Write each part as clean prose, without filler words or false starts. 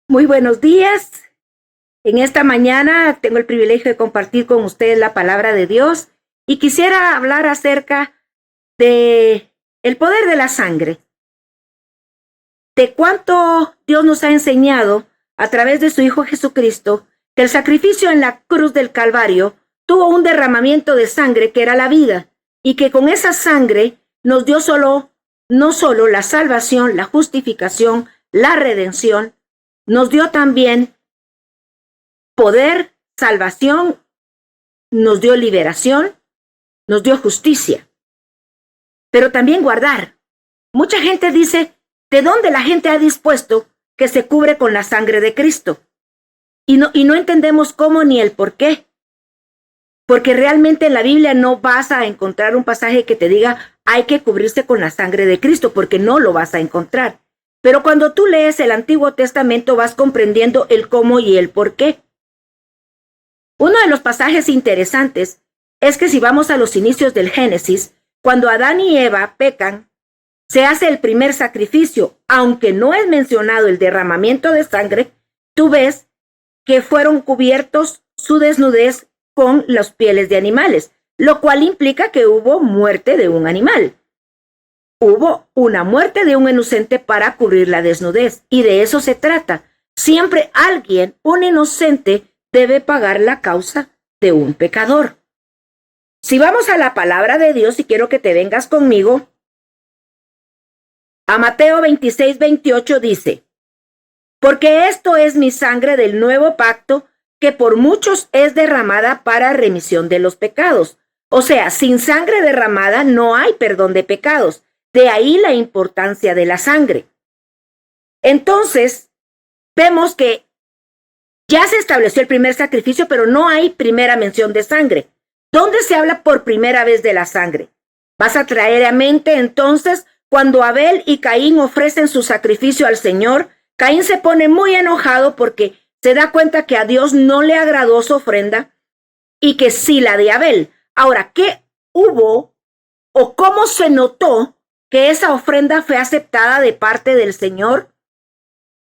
Muy buenos días. En esta mañana tengo el privilegio de compartir con ustedes la palabra de Dios y quisiera hablar acerca de el poder de la sangre, de cuánto Dios nos ha enseñado a través de su Hijo Jesucristo que el sacrificio en la cruz del Calvario tuvo un derramamiento de sangre que era la vida y que con esa sangre nos dio no solo la salvación, la justificación, la redención, nos dio también poder, salvación, nos dio liberación, nos dio justicia, pero también guardar. Mucha gente dice, ¿de dónde la gente ha dispuesto que se cubre con la sangre de Cristo? Y no entendemos cómo ni el por qué. Porque realmente en la Biblia no vas a encontrar un pasaje que te diga hay que cubrirse con la sangre de Cristo, porque no lo vas a encontrar. Pero cuando tú lees el Antiguo Testamento vas comprendiendo el cómo y el por qué. Uno de los pasajes interesantes es que si vamos a los inicios del Génesis, cuando Adán y Eva pecan, se hace el primer sacrificio, aunque no es mencionado el derramamiento de sangre, tú ves que fueron cubiertos su desnudez con las pieles de animales, lo cual implica que hubo muerte de un animal. Hubo una muerte de un inocente para cubrir la desnudez, y de eso se trata. Siempre alguien, un inocente, debe pagar la causa de un pecador. Si vamos a la palabra de Dios, y quiero que te vengas conmigo, a Mateo 26:28 dice, porque esto es mi sangre del nuevo pacto, que por muchos es derramada para remisión de los pecados. O sea, sin sangre derramada no hay perdón de pecados. De ahí la importancia de la sangre. Entonces, vemos que ya se estableció el primer sacrificio, pero no hay primera mención de sangre. ¿Dónde se habla por primera vez de la sangre? Vas a traer a mente entonces cuando Abel y Caín ofrecen su sacrificio al Señor. Caín se pone muy enojado porque se da cuenta que a Dios no le agradó su ofrenda y que sí la de Abel. Ahora, ¿qué hubo o cómo se notó que esa ofrenda fue aceptada de parte del Señor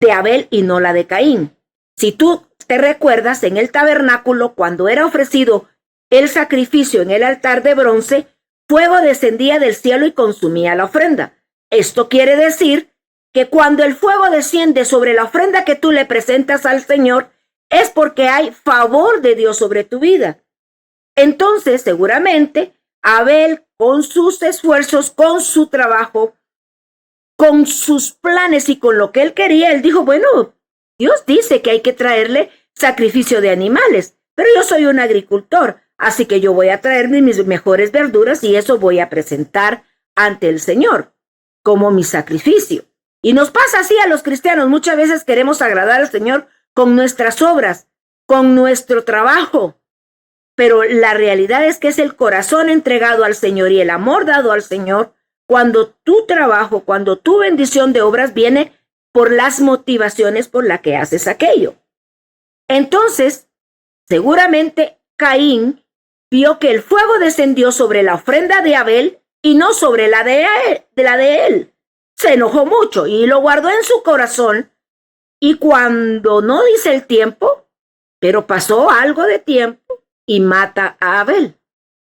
de Abel y no la de Caín? Si tú te recuerdas, en el tabernáculo, cuando era ofrecido el sacrificio en el altar de bronce, fuego descendía del cielo y consumía la ofrenda. Esto quiere decir que cuando el fuego desciende sobre la ofrenda que tú le presentas al Señor, es porque hay favor de Dios sobre tu vida. Entonces, seguramente, Abel, con sus esfuerzos, con su trabajo, con sus planes y con lo que él quería, él dijo, bueno, Dios dice que hay que traerle sacrificio de animales, pero yo soy un agricultor, así que yo voy a traerme mis mejores verduras y eso voy a presentar ante el Señor como mi sacrificio. Y nos pasa así a los cristianos. Muchas veces queremos agradar al Señor con nuestras obras, con nuestro trabajo. Pero la realidad es que es el corazón entregado al Señor y el amor dado al Señor cuando tu trabajo, cuando tu bendición de obras viene por las motivaciones por las que haces aquello. Entonces, seguramente Caín vio que el fuego descendió sobre la ofrenda de Abel y no sobre la de él. Se enojó mucho y lo guardó en su corazón, y cuando no dice el tiempo, pero pasó algo de tiempo y mata a Abel.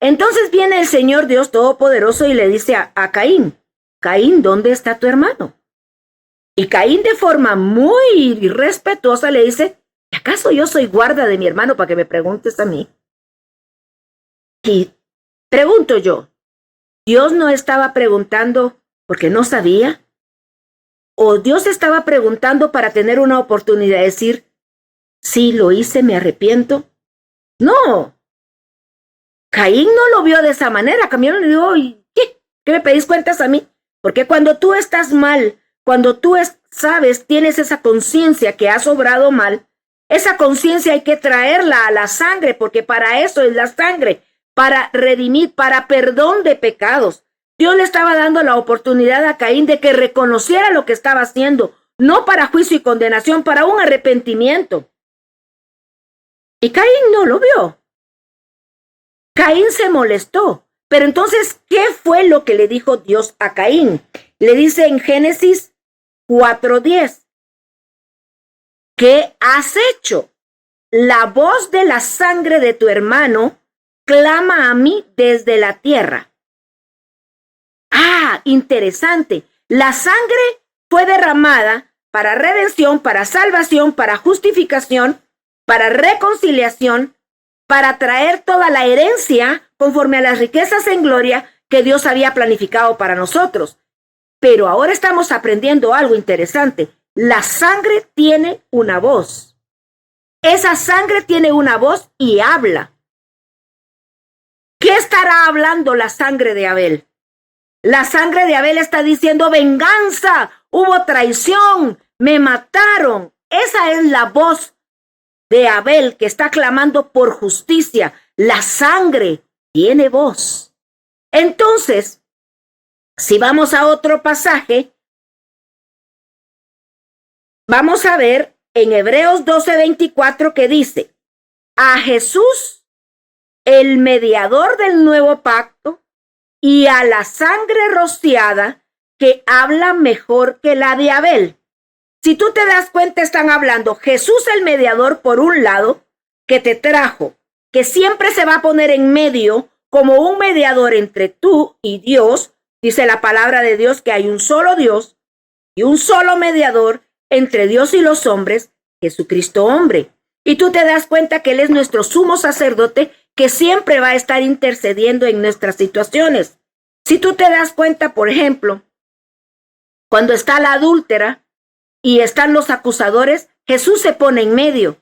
Entonces viene el Señor Dios Todopoderoso y le dice a Caín, Caín, ¿dónde está tu hermano? Y Caín de forma muy respetuosa le dice, ¿acaso yo soy guarda de mi hermano para que me preguntes a mí? Y pregunto yo, ¿Dios no estaba preguntando porque no sabía? ¿O Dios estaba preguntando para tener una oportunidad de decir, sí, lo hice, me arrepiento? No. Caín no lo vio de esa manera. Cambiaron y le dijo, ¿qué me pedís cuentas a mí? Porque cuando tú estás mal, cuando tú sabes, tienes esa conciencia que has obrado mal, esa conciencia hay que traerla a la sangre, porque para eso es la sangre, para redimir, para perdón de pecados. Dios le estaba dando la oportunidad a Caín de que reconociera lo que estaba haciendo, no para juicio y condenación, para un arrepentimiento. Y Caín no lo vio. Caín se molestó. Pero entonces, ¿qué fue lo que le dijo Dios a Caín? Le dice en Génesis 4:10. ¿qué has hecho? La voz de la sangre de tu hermano clama a mí desde la tierra. Ah, interesante. La sangre fue derramada para redención, para salvación, para justificación, para reconciliación, para traer toda la herencia conforme a las riquezas en gloria que Dios había planificado para nosotros. Pero ahora estamos aprendiendo algo interesante. La sangre tiene una voz. Esa sangre tiene una voz y habla. ¿Qué estará hablando la sangre de Abel? La sangre de Abel está diciendo venganza, hubo traición, me mataron. Esa es la voz de Abel que está clamando por justicia. La sangre tiene voz. Entonces, si vamos a otro pasaje, vamos a ver en Hebreos 12:24 que dice, a Jesús, el mediador del nuevo pacto, y a la sangre rociada que habla mejor que la de Abel. Si tú te das cuenta, están hablando Jesús el mediador por un lado, que te trajo, que siempre se va a poner en medio como un mediador entre tú y Dios. Dice la palabra de Dios que hay un solo Dios y un solo mediador entre Dios y los hombres, Jesucristo hombre. Y tú te das cuenta que Él es nuestro sumo sacerdote que siempre va a estar intercediendo en nuestras situaciones. Si tú te das cuenta, por ejemplo, cuando está la adúltera y están los acusadores, Jesús se pone en medio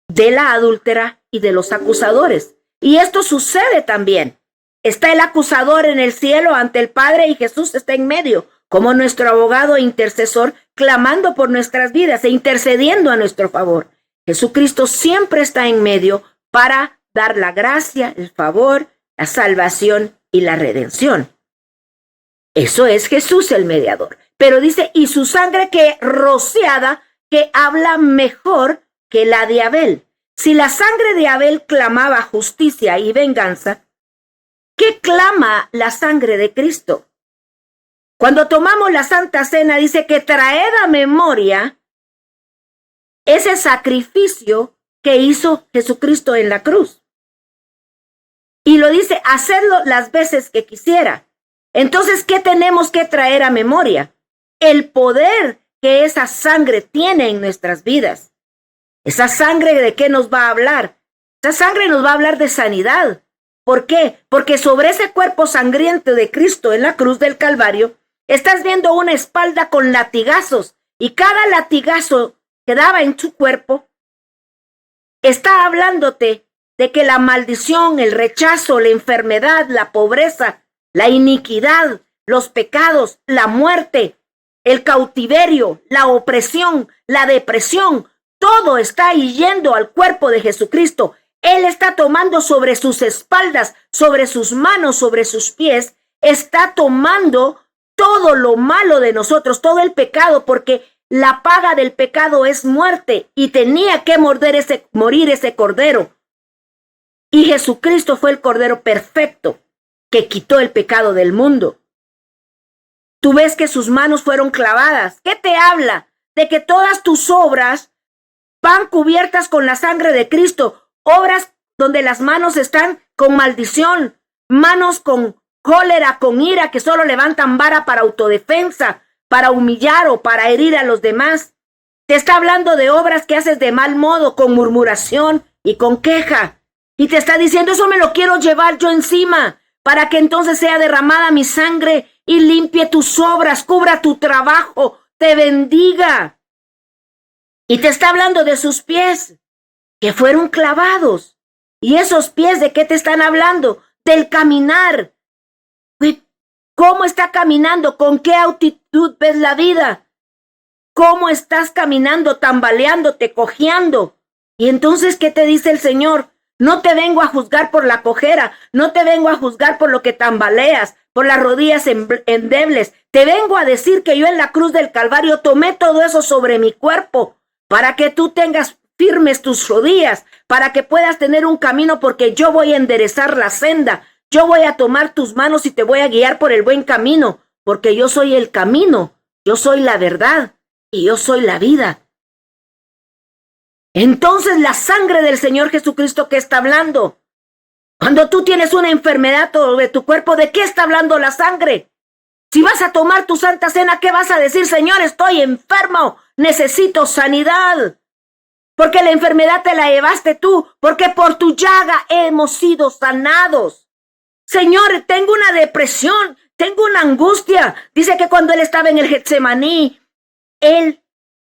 de la adúltera y de los acusadores. Y esto sucede también. Está el acusador en el cielo ante el Padre y Jesús está en medio, como nuestro abogado e intercesor, clamando por nuestras vidas e intercediendo a nuestro favor. Jesucristo siempre está en medio para dar la gracia, el favor, la salvación y la redención. Eso es Jesús el mediador. Pero dice, y su sangre que rociada, que habla mejor que la de Abel. Si la sangre de Abel clamaba justicia y venganza, ¿qué clama la sangre de Cristo? Cuando tomamos la Santa Cena, dice que traed a memoria ese sacrificio que hizo Jesucristo en la cruz. Y lo dice, hacedlo las veces que quisiera. Entonces, ¿qué tenemos que traer a memoria? El poder que esa sangre tiene en nuestras vidas. ¿Esa sangre de qué nos va a hablar? Esa sangre nos va a hablar de sanidad. ¿Por qué? Porque sobre ese cuerpo sangriento de Cristo en la cruz del Calvario, estás viendo una espalda con latigazos y cada latigazo que daba en su cuerpo está hablándote de que la maldición, el rechazo, la enfermedad, la pobreza, la iniquidad, los pecados, la muerte, el cautiverio, la opresión, la depresión, todo está yendo al cuerpo de Jesucristo. Él está tomando sobre sus espaldas, sobre sus manos, sobre sus pies, está tomando todo lo malo de nosotros, todo el pecado, porque la paga del pecado es muerte y tenía que morir ese cordero. Y Jesucristo fue el cordero perfecto que quitó el pecado del mundo. Tú ves que sus manos fueron clavadas. ¿Qué te habla? De que todas tus obras van cubiertas con la sangre de Cristo. Obras donde las manos están con maldición, manos con cólera, con ira, que solo levantan vara para autodefensa, para humillar o para herir a los demás. Te está hablando de obras que haces de mal modo, con murmuración y con queja. Y te está diciendo, eso me lo quiero llevar yo encima, para que entonces sea derramada mi sangre y limpie tus obras, cubra tu trabajo, te bendiga. Y te está hablando de sus pies, que fueron clavados. ¿Y esos pies de qué te están hablando? Del caminar. ¿Cómo está caminando? ¿Con qué actitud ves la vida? ¿Cómo estás caminando, tambaleándote, cojeando? Y entonces, ¿qué te dice el Señor? No te vengo a juzgar por la cojera, no te vengo a juzgar por lo que tambaleas, por las rodillas endebles. Te vengo a decir que yo en la cruz del Calvario tomé todo eso sobre mi cuerpo, para que tú tengas firmes tus rodillas, para que puedas tener un camino, porque yo voy a enderezar la senda. Yo voy a tomar tus manos y te voy a guiar por el buen camino, porque yo soy el camino, yo soy la verdad y yo soy la vida. Entonces la sangre del Señor Jesucristo, ¿qué está hablando? Cuando tú tienes una enfermedad sobre tu cuerpo, ¿de qué está hablando la sangre? Si vas a tomar tu santa cena, ¿qué vas a decir? Señor, estoy enfermo, necesito sanidad. Porque la enfermedad te la llevaste tú, porque por tu llaga hemos sido sanados. Señor, tengo una depresión, tengo una angustia. Dice que cuando él estaba en el Getsemaní, él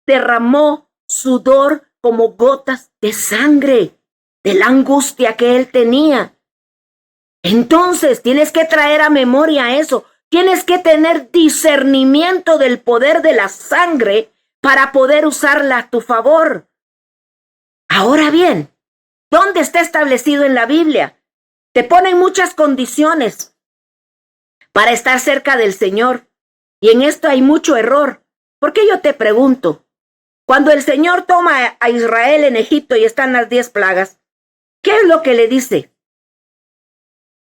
derramó sudor como gotas de sangre, de la angustia que él tenía. Entonces tienes que traer a memoria eso. Tienes que tener discernimiento del poder de la sangre para poder usarla a tu favor. Ahora bien, ¿dónde está establecido en la Biblia? Te ponen muchas condiciones para estar cerca del Señor. Y en esto hay mucho error. Porque yo te pregunto, cuando el Señor toma a Israel en Egipto y están las 10 plagas, ¿qué es lo que le dice?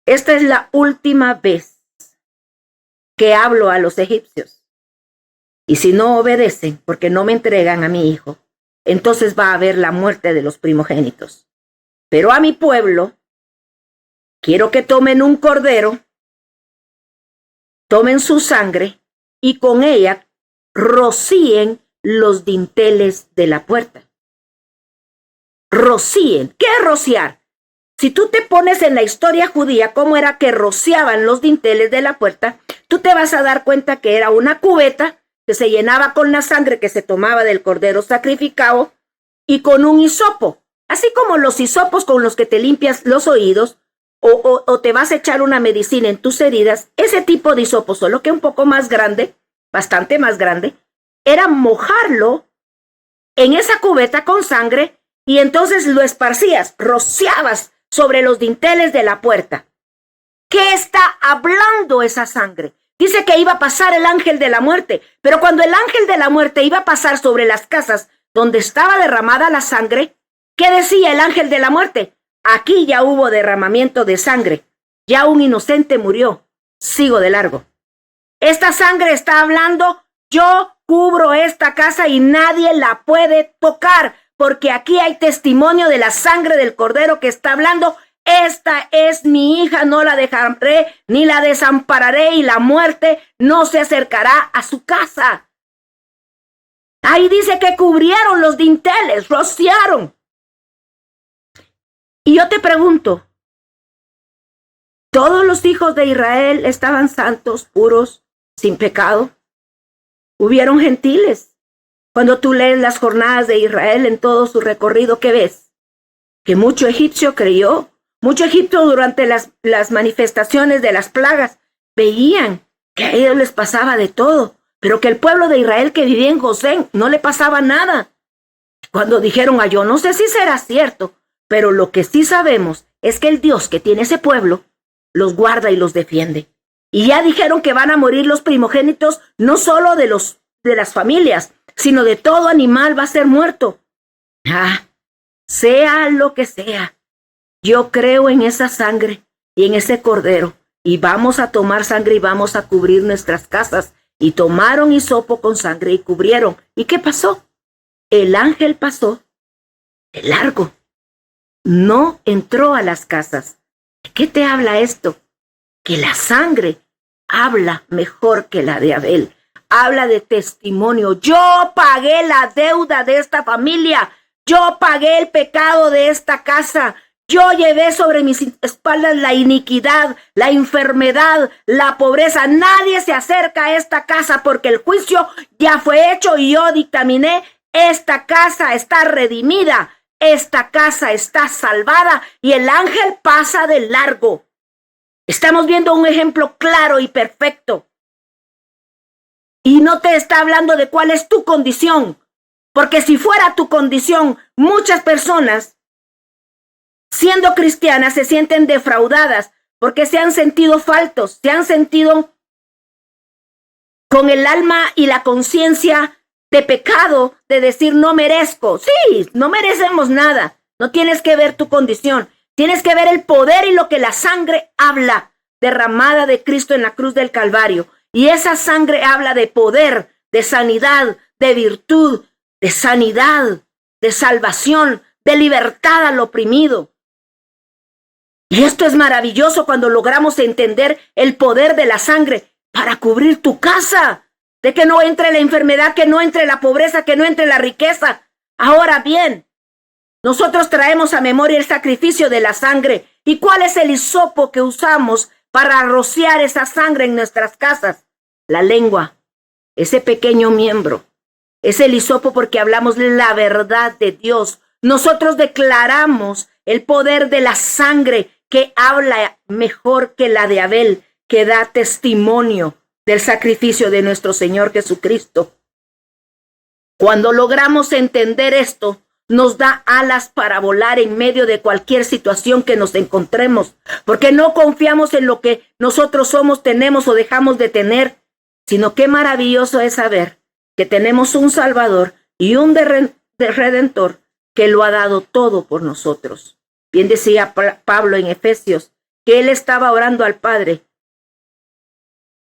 Esta es la última vez que hablo a los egipcios. Y si no obedecen, porque no me entregan a mi hijo, entonces va a haber la muerte de los primogénitos. Pero a mi pueblo, quiero que tomen un cordero, tomen su sangre y con ella rocíen los dinteles de la puerta. Rocíen. ¿Qué es rociar? Si tú te pones en la historia judía cómo era que rociaban los dinteles de la puerta, tú te vas a dar cuenta que era una cubeta que se llenaba con la sangre que se tomaba del cordero sacrificado y con un hisopo, así como los hisopos con los que te limpias los oídos o te vas a echar una medicina en tus heridas. Ese tipo de hisopo, solo que un poco más grande, bastante más grande, era mojarlo en esa cubeta con sangre y entonces lo esparcías, rociabas sobre los dinteles de la puerta. ¿Qué está hablando esa sangre? Dice que iba a pasar el ángel de la muerte, pero cuando el ángel de la muerte iba a pasar sobre las casas donde estaba derramada la sangre, ¿qué decía el ángel de la muerte? Aquí ya hubo derramamiento de sangre, ya un inocente murió, sigo de largo. Esta sangre está hablando, yo cubro esta casa y nadie la puede tocar, porque aquí hay testimonio de la sangre del cordero que está hablando. Esta es mi hija, no la dejaré ni la desampararé y la muerte no se acercará a su casa. Ahí dice que cubrieron los dinteles, rociaron. Y yo te pregunto, ¿todos los hijos de Israel estaban santos, puros, sin pecado? Hubieron gentiles. Cuando tú lees las jornadas de Israel en todo su recorrido, ¿qué ves? Que mucho egipcio creyó. Mucho egipcio durante las manifestaciones de las plagas veían que a ellos les pasaba de todo, pero que el pueblo de Israel que vivía en Gosén no le pasaba nada. Cuando dijeron yo no sé si será cierto, pero lo que sí sabemos es que el Dios que tiene ese pueblo los guarda y los defiende. Y ya dijeron que van a morir los primogénitos, no solo de las familias, sino de todo animal va a ser muerto. Sea lo que sea. Yo creo en esa sangre y en ese cordero, y vamos a tomar sangre y vamos a cubrir nuestras casas. Y tomaron hisopo con sangre y cubrieron. ¿Y qué pasó? El ángel pasó de largo. No entró a las casas. ¿De qué te habla esto? Que la sangre habla mejor que la de Abel. Habla de testimonio. Yo pagué la deuda de esta familia. Yo pagué el pecado de esta casa. Yo llevé sobre mis espaldas la iniquidad, la enfermedad, la pobreza. Nadie se acerca a esta casa porque el juicio ya fue hecho y yo dictaminé. Esta casa está redimida, esta casa está salvada y el ángel pasa de largo. Estamos viendo un ejemplo claro y perfecto. Y no te está hablando de cuál es tu condición, porque si fuera tu condición, muchas personas siendo cristianas se sienten defraudadas porque se han sentido faltos, se han sentido con el alma y la conciencia de pecado, de decir no merezco. Sí, no merecemos nada. No tienes que ver tu condición. Tienes que ver el poder y lo que la sangre habla, derramada de Cristo en la cruz del Calvario. Y esa sangre habla de poder, de sanidad, de virtud, de sanidad. de salvación, de libertad al oprimido. Y esto es maravilloso cuando logramos entender el poder de la sangre para cubrir tu casa, de que no entre la enfermedad, que no entre la pobreza, que no entre la riqueza. Ahora bien, nosotros traemos a memoria el sacrificio de la sangre. ¿Y cuál es el hisopo que usamos para rociar esa sangre en nuestras casas? La lengua, ese pequeño miembro. Es el hisopo porque hablamos la verdad de Dios. Nosotros declaramos el poder de la sangre que habla mejor que la de Abel, que da testimonio del sacrificio de nuestro Señor Jesucristo. Cuando logramos entender esto, nos da alas para volar en medio de cualquier situación que nos encontremos, porque no confiamos en lo que nosotros somos, tenemos o dejamos de tener, sino qué maravilloso es saber que tenemos un Salvador y un Redentor que lo ha dado todo por nosotros. Bien decía Pablo en Efesios que él estaba orando al Padre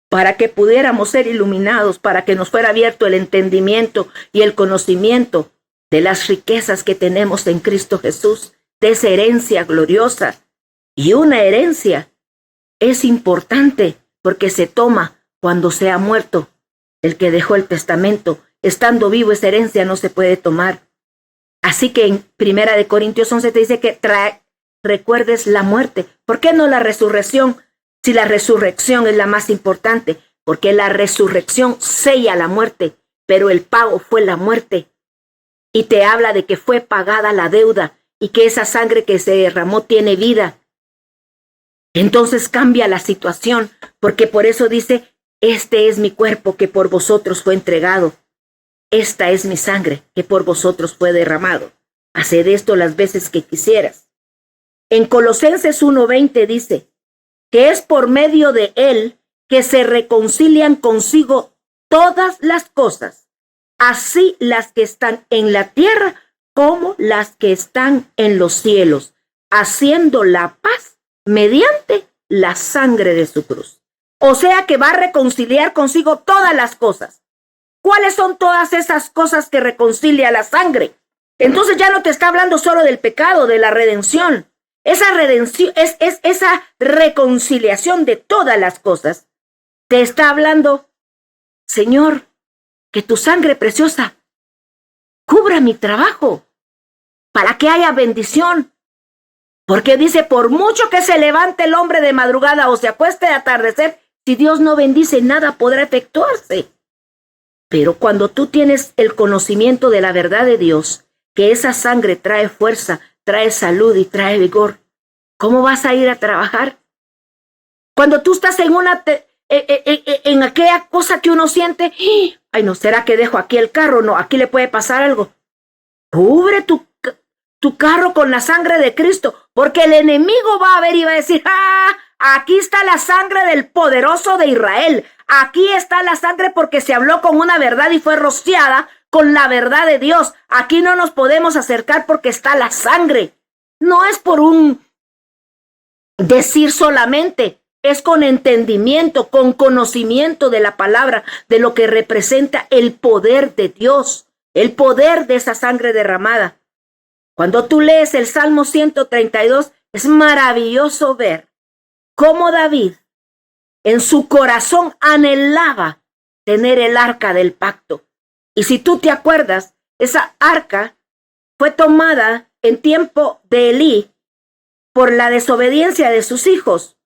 para que pudiéramos ser iluminados, para que nos fuera abierto el entendimiento y el conocimiento de las riquezas que tenemos en Cristo Jesús, de esa herencia gloriosa. Y una herencia es importante porque se toma cuando se ha muerto el que dejó el testamento. Estando vivo, esa herencia no se puede tomar. Así que en 1 Corintios 11 te dice que recuerdes la muerte. ¿Por qué no la resurrección? Si la resurrección es la más importante, porque la resurrección sella la muerte, pero el pago fue la muerte. Y te habla de que fue pagada la deuda y que esa sangre que se derramó tiene vida. Entonces cambia la situación, porque por eso dice, este es mi cuerpo que por vosotros fue entregado. Esta es mi sangre que por vosotros fue derramado. Haced esto las veces que quisieras. En Colosenses 1:20 dice que es por medio de él que se reconcilian consigo todas las cosas, así las que están en la tierra como las que están en los cielos, haciendo la paz mediante la sangre de su cruz. O sea que va a reconciliar consigo todas las cosas. ¿Cuáles son todas esas cosas que reconcilia la sangre? Entonces ya no te está hablando solo del pecado, de la redención. Esa redención es esa reconciliación de todas las cosas. Te está hablando, Señor, que tu sangre preciosa cubra mi trabajo para que haya bendición. Porque dice, por mucho que se levante el hombre de madrugada o se acueste de atardecer, si Dios no bendice, nada podrá efectuarse. Pero cuando tú tienes el conocimiento de la verdad de Dios, que esa sangre trae fuerza, trae salud y trae vigor, ¿cómo vas a ir a trabajar? Cuando tú estás en aquella cosa que uno siente, ay, no, ¿será que dejo aquí el carro? No, aquí le puede pasar algo. Cubre tu carro con la sangre de Cristo, porque el enemigo va a ver y va a decir, aquí está la sangre del poderoso de Israel. Aquí está la sangre porque se habló con una verdad y fue rociada con la verdad de Dios. Aquí no nos podemos acercar porque está la sangre. No es por un decir solamente, es con entendimiento, con conocimiento de la palabra, de lo que representa el poder de Dios, el poder de esa sangre derramada. Cuando tú lees el Salmo 132, es maravilloso ver cómo David en su corazón anhelaba tener el arca del pacto. Y si tú te acuerdas, esa arca fue tomada en tiempo de Elí por la desobediencia de sus hijos.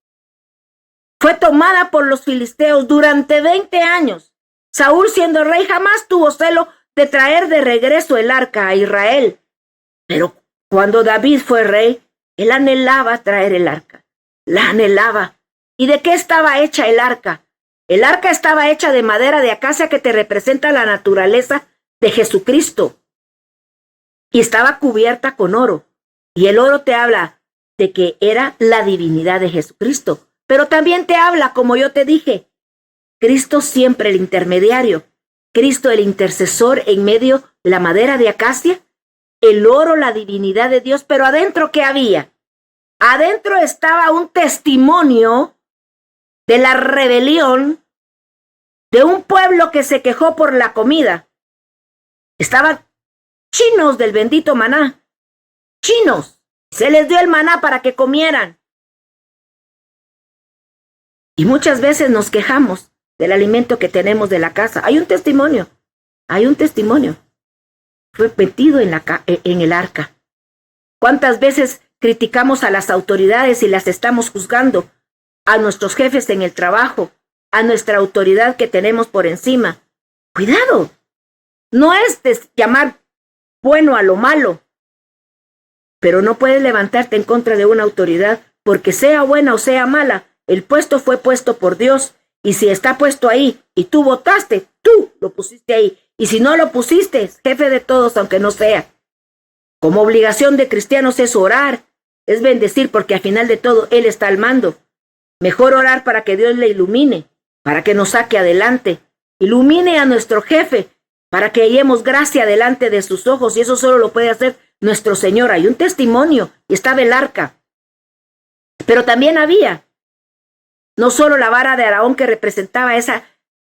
Fue tomada por los filisteos durante 20 años. Saúl, siendo rey, jamás tuvo celo de traer de regreso el arca a Israel. Pero cuando David fue rey, él anhelaba traer el arca. La anhelaba. ¿Y de qué estaba hecha el arca? El arca estaba hecha de madera de acacia que te representa la naturaleza de Jesucristo. Y estaba cubierta con oro. Y el oro te habla de que era la divinidad de Jesucristo. Pero también te habla, como yo te dije, Cristo siempre el intermediario. Cristo el intercesor en medio de la madera de acacia. El oro, la divinidad de Dios. Pero adentro, ¿qué había? Adentro estaba un testimonio de la rebelión de un pueblo que se quejó por la comida. Estaban chinos del bendito maná. Chinos. Se les dio el maná para que comieran. Y muchas veces nos quejamos del alimento que tenemos de la casa. Hay un testimonio. Fue metido en el arca. ¿Cuántas veces criticamos a las autoridades y las estamos juzgando? A nuestros jefes en el trabajo, a nuestra autoridad que tenemos por encima. Cuidado. No es llamar bueno a lo malo, pero no puedes levantarte en contra de una autoridad porque sea buena o sea mala. El puesto fue puesto por Dios, y si está puesto ahí y tú votaste, tú lo pusiste ahí. Y si no lo pusiste, es jefe de todos, aunque no sea. Como obligación de cristianos es orar, es bendecir, porque al final de todo Él está al mando. Mejor orar para que Dios le ilumine, para que nos saque adelante. Ilumine a nuestro jefe, para que hallemos gracia delante de sus ojos, y eso solo lo puede hacer nuestro Señor. Hay un testimonio, y estaba el arca. Pero también había no solo la vara de Aarón, que representaba esa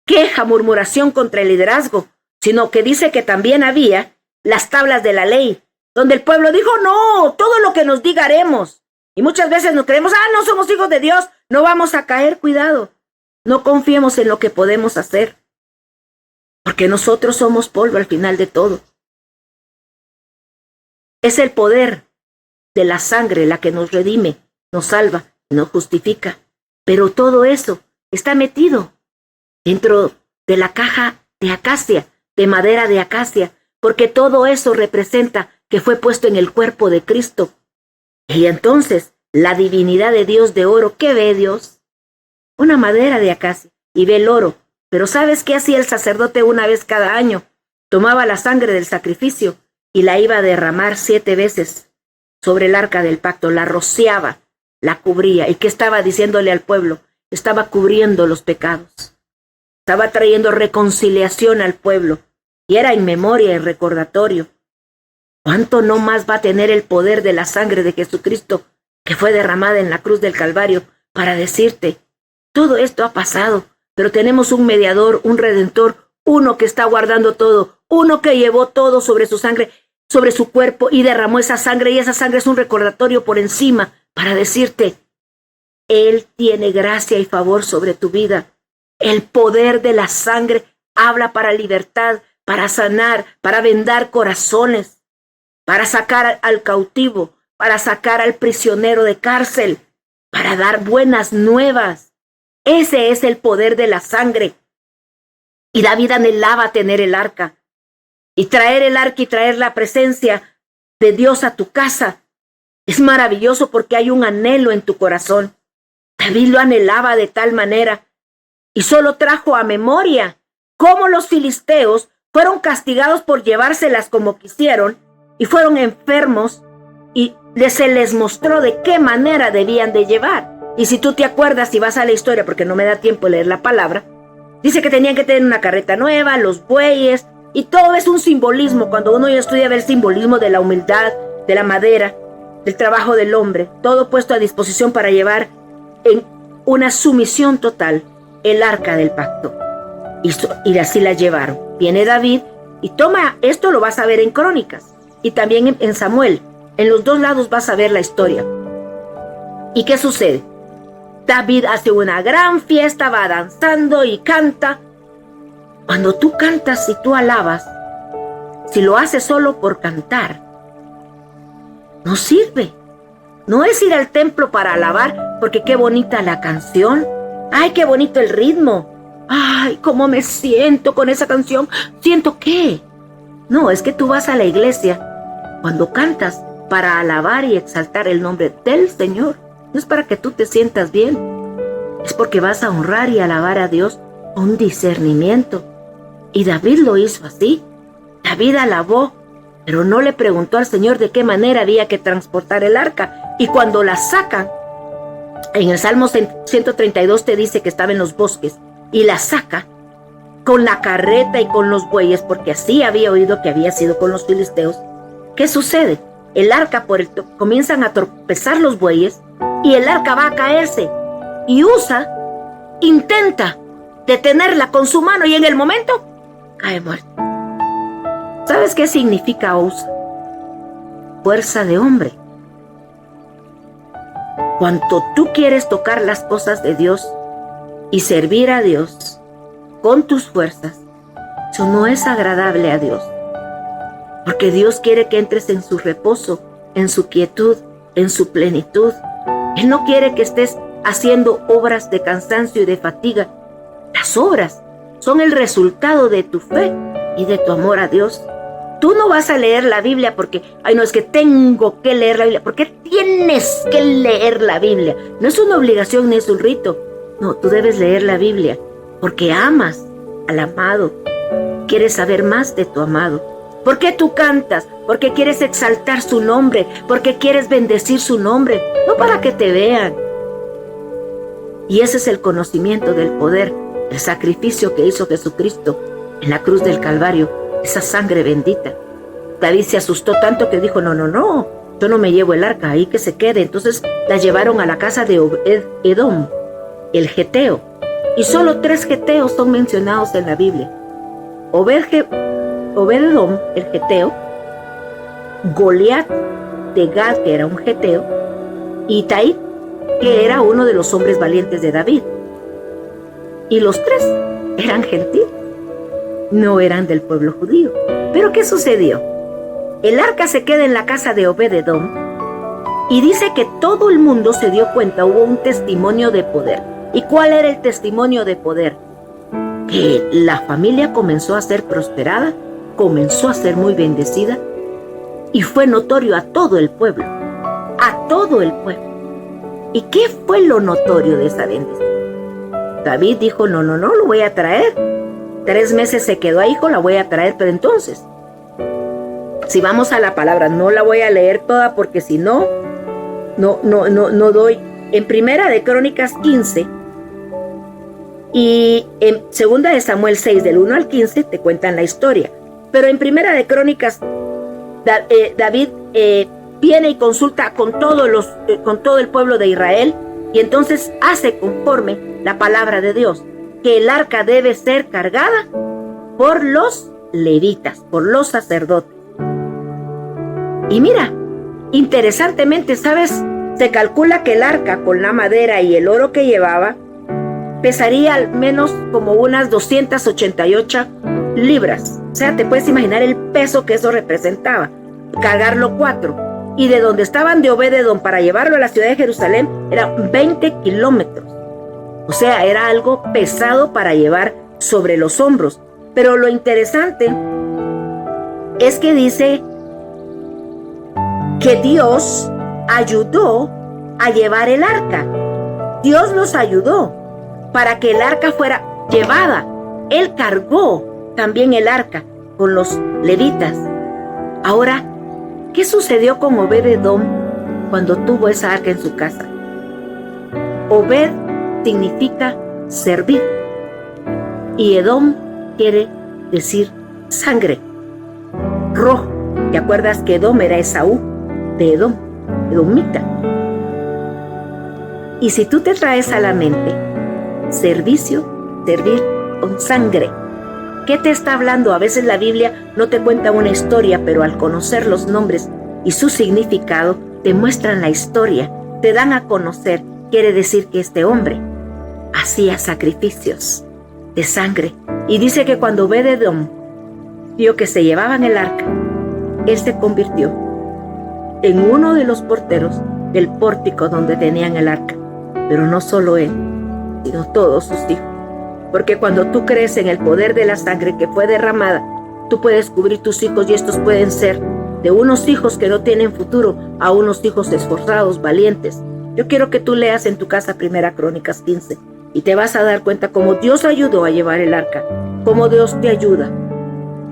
queja, murmuración contra el liderazgo, sino que dice que también había las tablas de la ley, donde el pueblo dijo, no, todo lo que nos diga haremos. Y muchas veces nos creemos, no somos hijos de Dios, no vamos a caer. Cuidado, no confiemos en lo que podemos hacer, porque nosotros somos polvo al final de todo. Es el poder de la sangre la que nos redime, nos salva y nos justifica. Pero todo eso está metido dentro de la caja de acacia, de madera de acacia, porque todo eso representa que fue puesto en el cuerpo de Cristo. Y entonces, la divinidad de Dios de oro, ¿qué ve Dios? Una madera de acacia, y ve el oro. Pero ¿sabes qué hacía el sacerdote una vez cada año? Tomaba la sangre del sacrificio y la iba a derramar 7 veces sobre el arca del pacto, la rociaba, la cubría. ¿Y qué estaba diciéndole al pueblo? Estaba cubriendo los pecados. Estaba trayendo reconciliación al pueblo. Y era en memoria y recordatorio. ¿Cuánto no más va a tener el poder de la sangre de Jesucristo que fue derramada en la cruz del Calvario para decirte, todo esto ha pasado, pero tenemos un mediador, un redentor, uno que está guardando todo, uno que llevó todo sobre su sangre, sobre su cuerpo, y derramó esa sangre, y esa sangre es un recordatorio por encima para decirte, Él tiene gracia y favor sobre tu vida. El poder de la sangre habla para libertad, para sanar, para vendar corazones, para sacar al cautivo, para sacar al prisionero de cárcel, para dar buenas nuevas. Ese es el poder de la sangre. Y David anhelaba tener el arca, y traer el arca y traer la presencia de Dios a tu casa. Es maravilloso porque hay un anhelo en tu corazón. David lo anhelaba de tal manera, y solo trajo a memoria cómo los filisteos fueron castigados por llevárselas como quisieron, y fueron enfermos, y se les mostró de qué manera debían de llevar. Y si tú te acuerdas y vas a la historia, porque no me da tiempo de leer la palabra, dice que tenían que tener una carreta nueva, los bueyes, y todo es un simbolismo. Cuando uno ya estudia, ve el simbolismo de la humildad, de la madera, del trabajo del hombre, todo puesto a disposición para llevar en una sumisión total el arca del pacto. Y así la llevaron. Viene David y toma, esto lo vas a ver en Crónicas y también en Samuel. En los dos lados vas a ver la historia. ¿Y qué sucede? David hace una gran fiesta, va danzando y canta. Cuando tú cantas y tú alabas, si lo haces solo por cantar, no sirve. No es ir al templo para alabar, porque qué bonita la canción. Ay, qué bonito el ritmo. Ay, cómo me siento con esa canción. ¿Siento qué? No, es que tú vas a la iglesia cuando cantas para alabar y exaltar el nombre del Señor. No es para que tú te sientas bien. Es porque vas a honrar y alabar a Dios con discernimiento. Y David lo hizo así. David alabó, pero no le preguntó al Señor de qué manera había que transportar el arca. Y cuando la sacan, en el Salmo 132 te dice que estaba en los bosques, y la saca con la carreta y con los bueyes, porque así había oído que había sido con los filisteos. ¿Qué sucede? El arca comienzan a tropezar los bueyes, y el arca va a caerse, y intenta detenerla con su mano, y en el momento cae muerta. ¿Sabes qué significa ousa? Fuerza de hombre. Cuanto tú quieres tocar las cosas de Dios y servir a Dios con tus fuerzas, eso no es agradable a Dios. Porque Dios quiere que entres en su reposo, en su quietud, en su plenitud. Él no quiere que estés haciendo obras de cansancio y de fatiga. Las obras son el resultado de tu fe y de tu amor a Dios. Tú no vas a leer la Biblia porque, ay, no, es que tengo que leer la Biblia. ¿Por qué tienes que leer la Biblia? No es una obligación ni es un rito. No, tú debes leer la Biblia porque amas al amado. Quieres saber más de tu amado. ¿Por qué tú cantas? Porque quieres exaltar su nombre, porque quieres bendecir su nombre, no para que te vean. Y ese es el conocimiento del poder, el sacrificio que hizo Jesucristo en la cruz del Calvario, esa sangre bendita. David se asustó tanto que dijo, no, yo no me llevo el arca, ahí que se quede. Entonces la llevaron a la casa de Obed-Edom, el geteo. Y solo 3 geteos son mencionados en la Biblia. Obed-Edom, el geteo, Goliat de Gad, que era un geteo, y Itai, que era uno de los hombres valientes de David. Y los 3 eran gentiles, no eran del pueblo judío. Pero ¿qué sucedió? El arca se queda en la casa de Obed-Edom y dice que todo el mundo se dio cuenta, hubo un testimonio de poder. ¿Y cuál era el testimonio de poder? Que la familia comenzó a ser prosperada, comenzó a ser muy bendecida y fue notorio a todo el pueblo, a todo el pueblo. ¿Y qué fue lo notorio de esa bendición? David dijo, no, lo voy a traer. 3 meses se quedó ahí, hijo, la voy a traer, pero entonces, si vamos a la palabra, no la voy a leer toda porque si no doy. En Primera de Crónicas 15 y en Segunda de Samuel 6, del 1 al 15, te cuentan la historia. Pero en Primera de Crónicas, David viene y consulta con todo el pueblo de Israel y entonces hace conforme la palabra de Dios, que el arca debe ser cargada por los levitas, por los sacerdotes. Y mira, interesantemente, ¿sabes? Se calcula que el arca con la madera y el oro que llevaba pesaría al menos como unas 288 libras. O sea, te puedes imaginar el peso que eso representaba. Cargarlo 4. Y de donde estaban de Obed-Edom para llevarlo a la ciudad de Jerusalén eran 20 kilómetros. O sea, era algo pesado para llevar sobre los hombros. Pero lo interesante es que dice que Dios ayudó a llevar el arca. Dios los ayudó para que el arca fuera llevada. Él cargó también el arca con los levitas. Ahora, ¿qué sucedió con Obed-Edom cuando tuvo esa arca en su casa? Obed significa servir y Edom quiere decir sangre, rojo. ¿Te acuerdas que Edom era Esaú de Edom, edomita? Y si tú te traes a la mente servicio, servir con sangre, ¿qué te está hablando? A veces la Biblia no te cuenta una historia, pero al conocer los nombres y su significado, te muestran la historia, te dan a conocer. Quiere decir que este hombre hacía sacrificios de sangre. Y dice que cuando Obed-Edom vio que se llevaban el arca, él se convirtió en uno de los porteros del pórtico donde tenían el arca. Pero no solo él, sino todos sus hijos. Porque cuando tú crees en el poder de la sangre que fue derramada, tú puedes cubrir tus hijos y estos pueden ser de unos hijos que no tienen futuro a unos hijos esforzados, valientes. Yo quiero que tú leas en tu casa Primera Crónicas 15 y te vas a dar cuenta cómo Dios ayudó a llevar el arca, cómo Dios te ayuda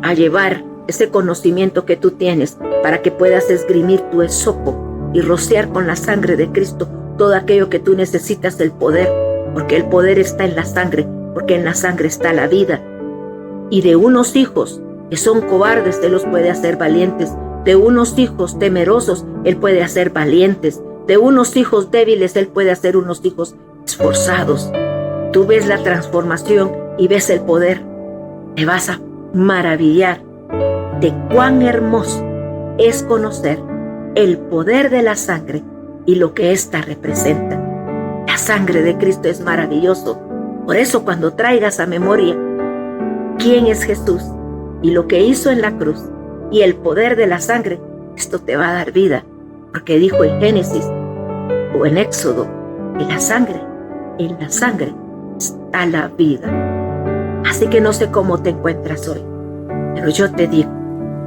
a llevar ese conocimiento que tú tienes para que puedas esgrimir tu esopo y rociar con la sangre de Cristo todo aquello que tú necesitas, el poder, porque el poder está en la sangre, porque en la sangre está la vida. Y de unos hijos que son cobardes, Él los puede hacer valientes. De unos hijos temerosos, Él puede hacer valientes. De unos hijos débiles, Él puede hacer unos hijos esforzados. Tú ves la transformación y ves el poder. Te vas a maravillar de cuán hermoso es conocer el poder de la sangre y lo que ésta representa. La sangre de Cristo es maravilloso. Por eso cuando traigas a memoria quién es Jesús y lo que hizo en la cruz y el poder de la sangre, esto te va a dar vida. Porque dijo en Génesis o en Éxodo, en la sangre está la vida. Así que no sé cómo te encuentras hoy, pero yo te digo,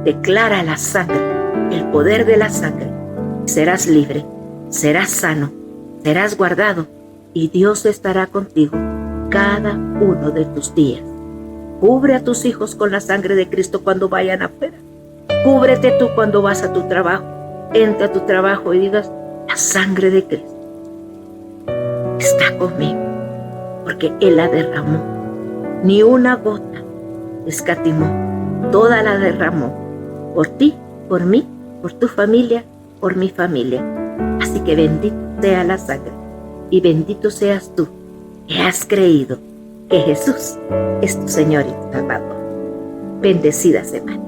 declara la sangre, el poder de la sangre. Serás libre, serás sano, serás guardado y Dios estará contigo cada uno de tus días. Cubre a tus hijos con la sangre de Cristo cuando vayan afuera. Cúbrete tú cuando vas a tu trabajo. Entra a tu trabajo y digas, la sangre de Cristo está conmigo, porque Él la derramó. Ni una gota escatimó, toda la derramó. Por ti, por mí, por tu familia, por mi familia. Así que bendito sea la sangre y bendito seas tú que has creído que Jesús es tu Señor y tu Salvador. Bendecida semana.